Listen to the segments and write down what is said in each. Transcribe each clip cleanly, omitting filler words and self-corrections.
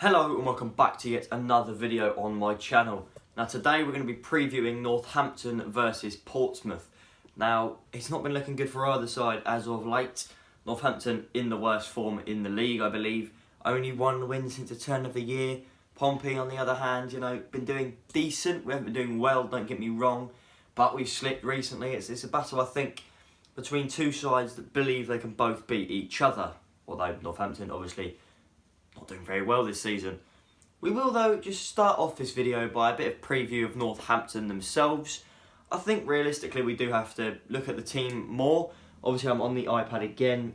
Hello and welcome back to yet another video on my channel. Now today we're going to be previewing Northampton versus Portsmouth. Now it's not been looking good for either side as of late. Northampton in the worst form in the league, I believe. Only one win since the turn of the year. Pompey on the other hand, been doing decent. We haven't been doing well, don't get me wrong. But we've slipped recently. It's a battle, I think, between two sides that believe they can both beat each other. Although Northampton obviously not doing very well this season. We will though just start off this video by a bit of preview of Northampton themselves. I think realistically we do have to look at the team more. Obviously I'm on the iPad again.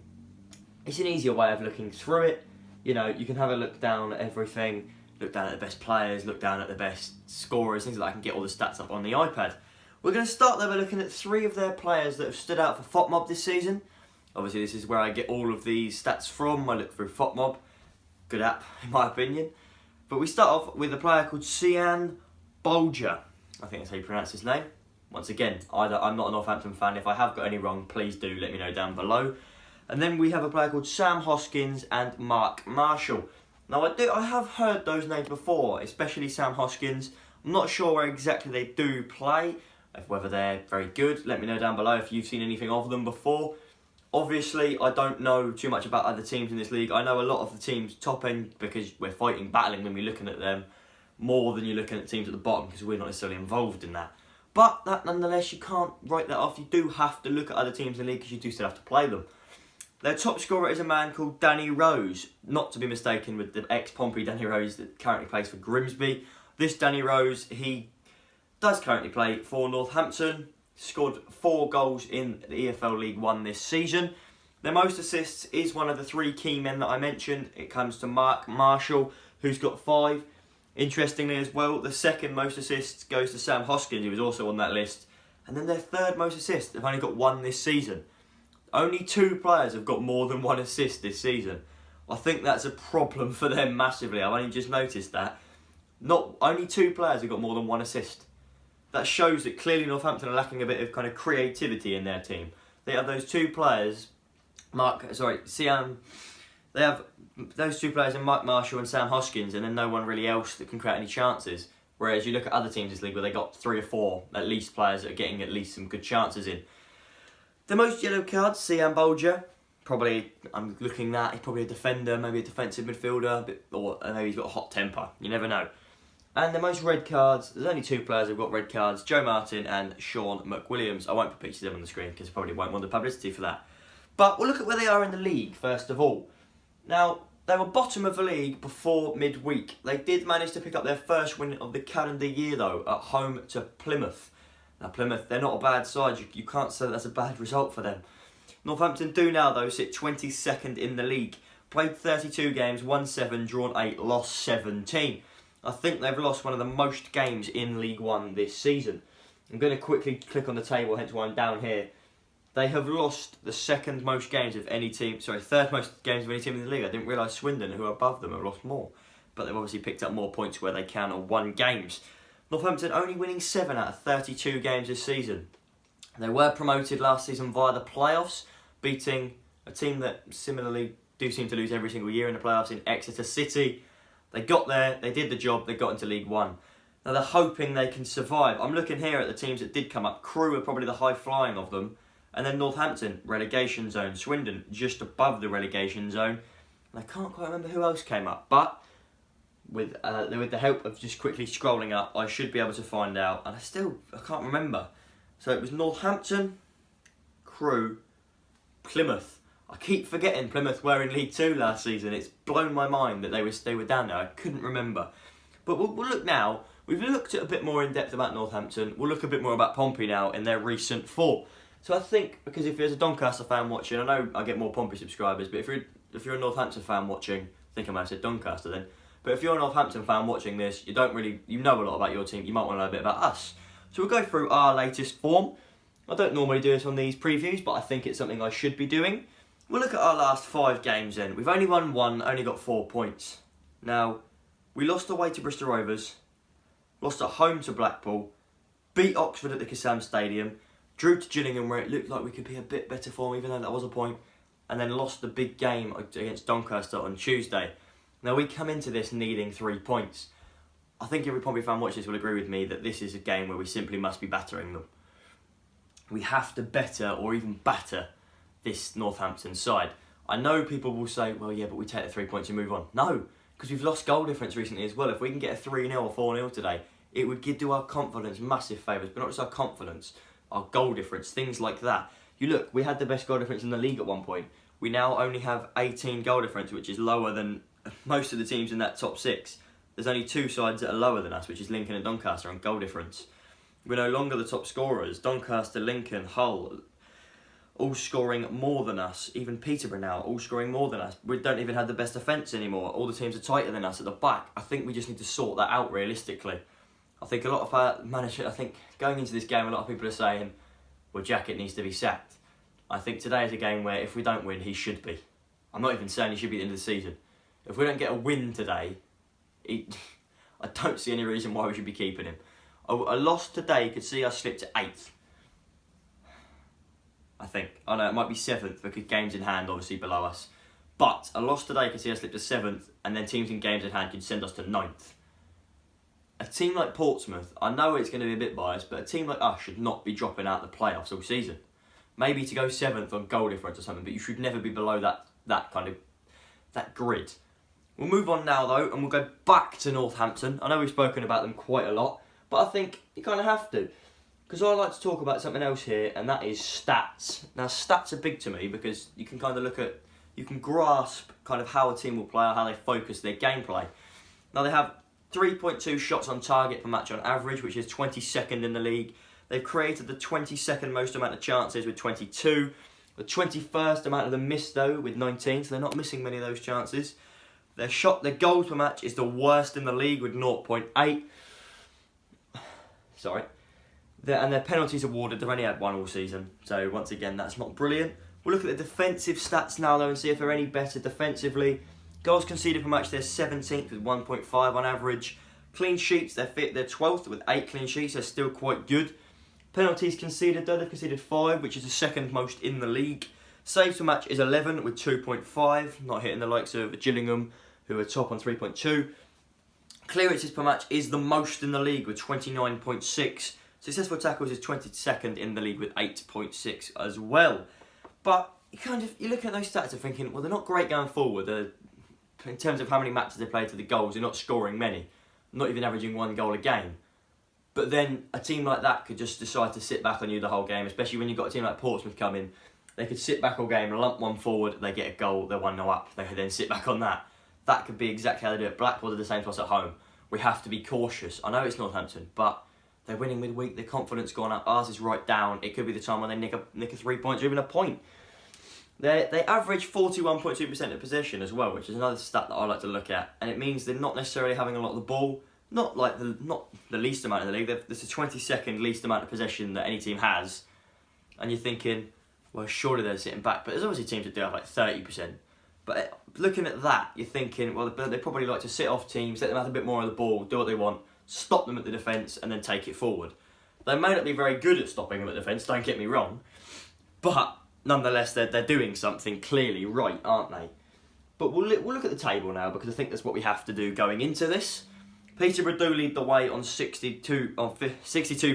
It's an easier way of looking through it. You can have a look down at everything, look down at the best players, look down at the best scorers, things like that. I can get all the stats up on the iPad. We're going to start though by looking at three of their players that have stood out for FotMob this season. Obviously this is where I get all of these stats from. I look through FotMob. Good app, in my opinion. But we start off with a player called Cian Bolger. I think that's how you pronounce his name. Once again, I'm not a Northampton fan. If I have got any wrong, please do let me know down below. And then we have a player called Sam Hoskins and Mark Marshall. Now, I have heard those names before, especially Sam Hoskins. I'm not sure where exactly they do play, whether they're very good. Let me know down below if you've seen anything of them before. Obviously, I don't know too much about other teams in this league. I know a lot of the teams top end because we're battling when we're looking at them more than you're looking at teams at the bottom because we're not necessarily involved in that. But that nonetheless, you can't write that off. You do have to look at other teams in the league because you do still have to play them. Their top scorer is a man called Danny Rose, not to be mistaken with the ex-Pompey Danny Rose that currently plays for Grimsby. This Danny Rose, he does currently play for Northampton. Scored 4 goals in the EFL League One this season. Their most assists is one of the 3 key men that I mentioned. It comes to Mark Marshall, who's got 5. Interestingly as well, the second most assists goes to Sam Hoskins, who was also on that list. And then their third most assists, they've only got 1 this season. Only 2 players have got more than 1 assist this season. I think that's a problem for them massively. I've only just noticed that. Only 2 players have got more than 1 assist. That shows that clearly Northampton are lacking a bit of kind of creativity in their team. They have those 2 players, Cian. They have those 2 players in Mark Marshall and Sam Hoskins, and then no one really else that can create any chances. Whereas you look at other teams in this league where they got 3 or 4 at least players that are getting at least some good chances in. The most yellow cards, Cian Bolger. Probably, I'm looking at, he's probably a defender, maybe a defensive midfielder, or maybe he's got a hot temper. You never know. And the most red cards, there's only 2 players who've got red cards, Joe Martin and Sean McWilliams. I won't put pictures of them on the screen because I probably won't want the publicity for that. But we'll look at where they are in the league, first of all. Now, they were bottom of the league before midweek. They did manage to pick up their first win of the calendar year, though, at home to Plymouth. Now, Plymouth, they're not a bad side. You can't say that's a bad result for them. Northampton do now, though, sit 22nd in the league. Played 32 games, won 7, drawn 8, lost 17. I think they've lost one of the most games in League One this season. I'm going to quickly click on the table, hence why I'm down here. They have lost the third most games of any team in the league. I didn't realise Swindon, who are above them, have lost more. But they've obviously picked up more points where they can or won games. Northampton only winning 7 out of 32 games this season. They were promoted last season via the playoffs, beating a team that similarly do seem to lose every single year in the playoffs in Exeter City. They got there, they did the job, they got into League One. Now they're hoping they can survive. I'm looking here at the teams that did come up. Crewe are probably the high-flying of them. And then Northampton, relegation zone. Swindon, just above the relegation zone. And I can't quite remember who else came up. But with the help of just quickly scrolling up, I should be able to find out. And I can't remember. So it was Northampton, Crewe, Plymouth. I keep forgetting Plymouth were in League 2 last season. It's blown my mind that they were down there. I couldn't remember. But we'll look now. We've looked at a bit more in depth about Northampton. We'll look a bit more about Pompey now in their recent form. So I think, because if there's a Doncaster fan watching, I know I get more Pompey subscribers, but if you're a Northampton fan watching, I think I might have said Doncaster then. But if you're a Northampton fan watching this, you know a lot about your team. You might want to know a bit about us. So we'll go through our latest form. I don't normally do this on these previews, but I think it's something I should be doing. We'll look at our last 5 games then. We've only won 1, only got 4 points. Now, we lost away to Bristol Rovers, lost at home to Blackpool, beat Oxford at the Kassam Stadium, drew to Gillingham where it looked like we could be a bit better form, even though that was a point, and then lost the big game against Doncaster on Tuesday. Now, we come into this needing 3 points. I think every Pompey fan watching this will agree with me that this is a game where we simply must be battering them. We have to better or even batter this Northampton side. I know people will say, well, yeah, but we take the 3 points and move on. No, because we've lost goal difference recently as well. If we can get a 3-0 or 4-0 today, it would do our confidence massive favours, but not just our confidence, our goal difference, things like that. You look, we had the best goal difference in the league at one point. We now only have 18 goal difference, which is lower than most of the teams in that top 6. There's only 2 sides that are lower than us, which is Lincoln and Doncaster on goal difference. We're no longer the top scorers. Doncaster, Lincoln, Hull, all scoring more than us. Even Peterborough now, all scoring more than us. We don't even have the best defence anymore. All the teams are tighter than us at the back. I think we just need to sort that out realistically. I think a lot of our managers, going into this game, a lot of people are saying, well, Jackett needs to be sacked. I think today is a game where if we don't win, he should be. I'm not even saying he should be at the end of the season. If we don't get a win today, I don't see any reason why we should be keeping him. A loss today could see us slip to 8th. I think. I know it might be 7th because games in hand obviously below us. But a loss today could see us slip to 7th, and then teams in games in hand could send us to 9th. A team like Portsmouth, I know it's going to be a bit biased, but a team like us should not be dropping out the playoffs all season. Maybe to go 7th on goal difference or something, but you should never be below that grid. We'll move on now though, and we'll go back to Northampton. I know we've spoken about them quite a lot, but I think you kind of have to. Because I like to talk about something else here, and that is stats. Now, stats are big to me because you can kind of you can grasp kind of how a team will play or how they focus their gameplay. Now, they have 3.2 shots on target per match on average, which is 22nd in the league. They've created the 22nd most amount of chances with 22. The 21st amount of them missed though with 19, so they're not missing many of those chances. Their goals per match is the worst in the league with 0.8. Sorry. And their penalties awarded, they've only had 1 all season. So once again, that's not brilliant. We'll look at the defensive stats now though and see if they're any better defensively. Goals conceded per match, they're 17th with 1.5 on average. Clean sheets, they're 12th with 8 clean sheets, they're still quite good. Penalties conceded though, they've conceded 5, which is the second most in the league. Saves per match is 11 with 2.5, not hitting the likes of Gillingham, who are top on 3.2. Clearances per match is the most in the league with 29.6. Successful tackles is 22nd in the league with 8.6 as well. But you look at those stats and thinking, well, they're not great going forward. In terms of how many matches they played to the goals, they're not scoring many. Not even averaging 1 goal a game. But then a team like that could just decide to sit back on you the whole game, especially when you've got a team like Portsmouth coming. They could sit back all game, lump one forward, they get a goal, they're 1-0 up. They could then sit back on that. That could be exactly how they do it. Blackpool did the same to us at home. We have to be cautious. I know it's Northampton, but they're winning midweek, their confidence gone up, ours is right down. It could be the time when they nick a 3 points or even a point. They average 41.2% of possession as well, which is another stat that I like to look at. And it means they're not necessarily having a lot of the ball, not the least amount in the league. There's the 22nd least amount of possession that any team has. And you're thinking, well, surely they're sitting back. But there's obviously teams that do have like 30%. But looking at that, you're thinking, well, they probably like to sit off teams, let them have a bit more of the ball, do what they want, stop them at the defence, and then take it forward. They may not be very good at stopping them at defence, don't get me wrong, but nonetheless, they're doing something clearly right, aren't they? But we'll look at the table now, because I think that's what we have to do going into this. Peterborough do lead the way on 62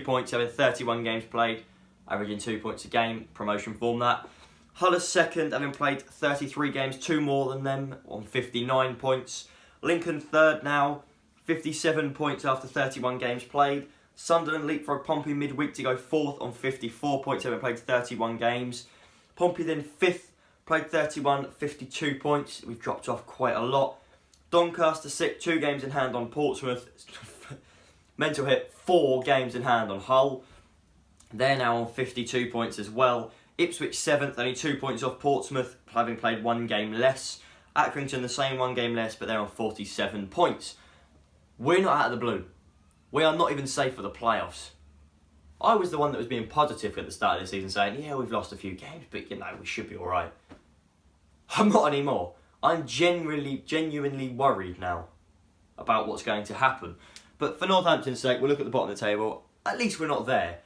points, having 31 games played, averaging 2 points a game, promotion form that. Hull is second, having played 33 games, 2 more than them, on 59 points. Lincoln third now, 57 points after 31 games played. Sunderland leapfrog Pompey midweek to go fourth on 54 points, having played 31 games. Pompey then fifth, played 31, 52 points. We've dropped off quite a lot. Doncaster sixth, 2 games in hand on Portsmouth. Mental hit, 4 games in hand on Hull. They're now on 52 points as well. Ipswich 7th, only 2 points off Portsmouth, having played 1 game less. Accrington the same, 1 game less, but they're on 47 points. We're not out of the blue. We are not even safe for the playoffs. I was the one that was being positive at the start of the season, saying, yeah, we've lost a few games, but we should be alright. I'm not anymore. I'm genuinely worried now about what's going to happen. But for Northampton's sake, we'll look at the bottom of the table. At least we're not there.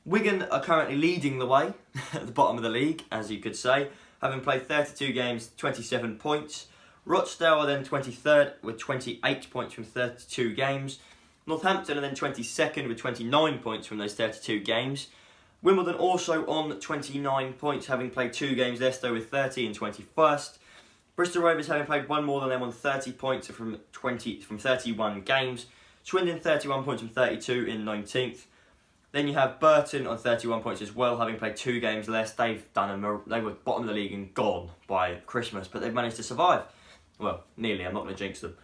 Wigan are currently leading the way at the bottom of the league, as you could say, having played 32 games, 27 points. Rochdale are then 23rd with 28 points from 32 games. Northampton are then 22nd with 29 points from those 32 games. Wimbledon also on 29 points, having played 2 games less, though, with 30 and 21st. Bristol Rovers having played one more than them on 30 points from 31 games. Swindon 31 points from 32 in 19th. Then you have Burton on 31 points as well, having played 2 games less. They were bottom of the league and gone by Christmas, but they've managed to survive. Well, nearly. I'm not going to jinx them.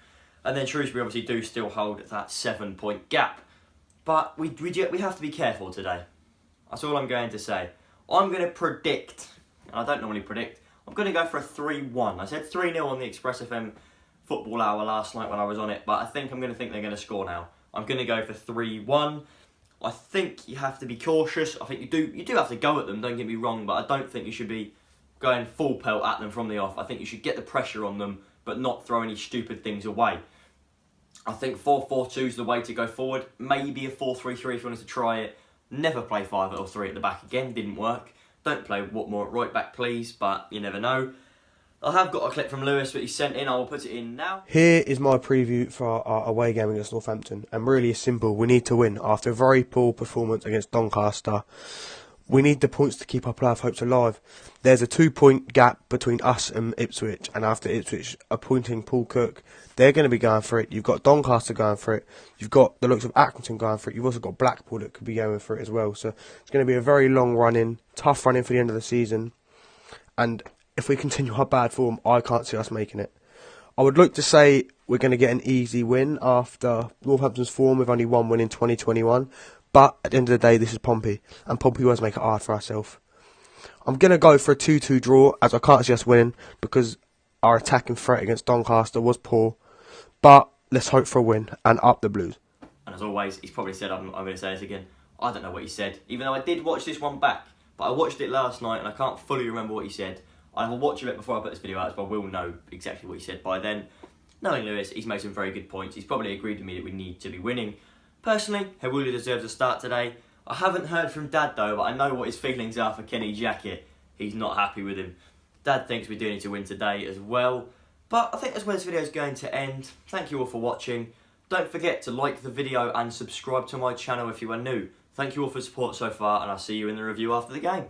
And then Shrewsbury obviously do still hold that 7-point gap. But we have to be careful today. That's all I'm going to say. I'm going to predict, and I don't normally predict, I'm going to go for a 3-1. I said 3-0 on the Express FM football hour last night when I was on it, but I think they're going to score now. I'm going to go for 3-1. I think you have to be cautious. I think you do have to go at them, don't get me wrong, but I don't think you should be going full pelt at them from the off. I think you should get the pressure on them, but not throw any stupid things away. I think 4-4-2 is the way to go forward. Maybe a 4-3-3 if you wanted to try it. Never play 5 or 3 at the back again, didn't work. Don't play Watmore at right back, please, but you never know. I have got a clip from Lewis that he sent in. I will put it in now. Here is my preview for our away game against Northampton. And really it's simple. We need to win. After a very poor performance against Doncaster, we need the points to keep our playoff hopes alive. There's a 2-point gap between us and Ipswich. And after Ipswich appointing Paul Cook, they're going to be going for it. You've got Doncaster going for it. You've got the looks of Accrington going for it. You've also got Blackpool that could be going for it as well. So it's going to be a very long run-in, tough run-in for the end of the season. And if we continue our bad form, I can't see us making it. I would look to say we're going to get an easy win after Northampton's form with only 1 win in 2021. But at the end of the day, this is Pompey, and Pompey always make it hard for ourselves. I'm going to go for a 2-2 draw, as I can't see us winning, because our attacking threat against Doncaster was poor. But let's hope for a win, and up the Blues. And as always, he's probably said, I'm going to say this again, I don't know what he said, even though I did watch this one back. But I watched it last night, and I can't fully remember what he said. I will watch it before I put this video out, so I will know exactly what he said by then. Knowing Lewis, he's made some very good points. He's probably agreed with me that we need to be winning. Personally, Hewuli deserves a start today. I haven't heard from Dad though, but I know what his feelings are for Kenny Jackett. He's not happy with him. Dad thinks we do need to win today as well. But I think that's where this video is going to end. Thank you all for watching. Don't forget to like the video and subscribe to my channel if you are new. Thank you all for support so far, and I'll see you in the review after the game.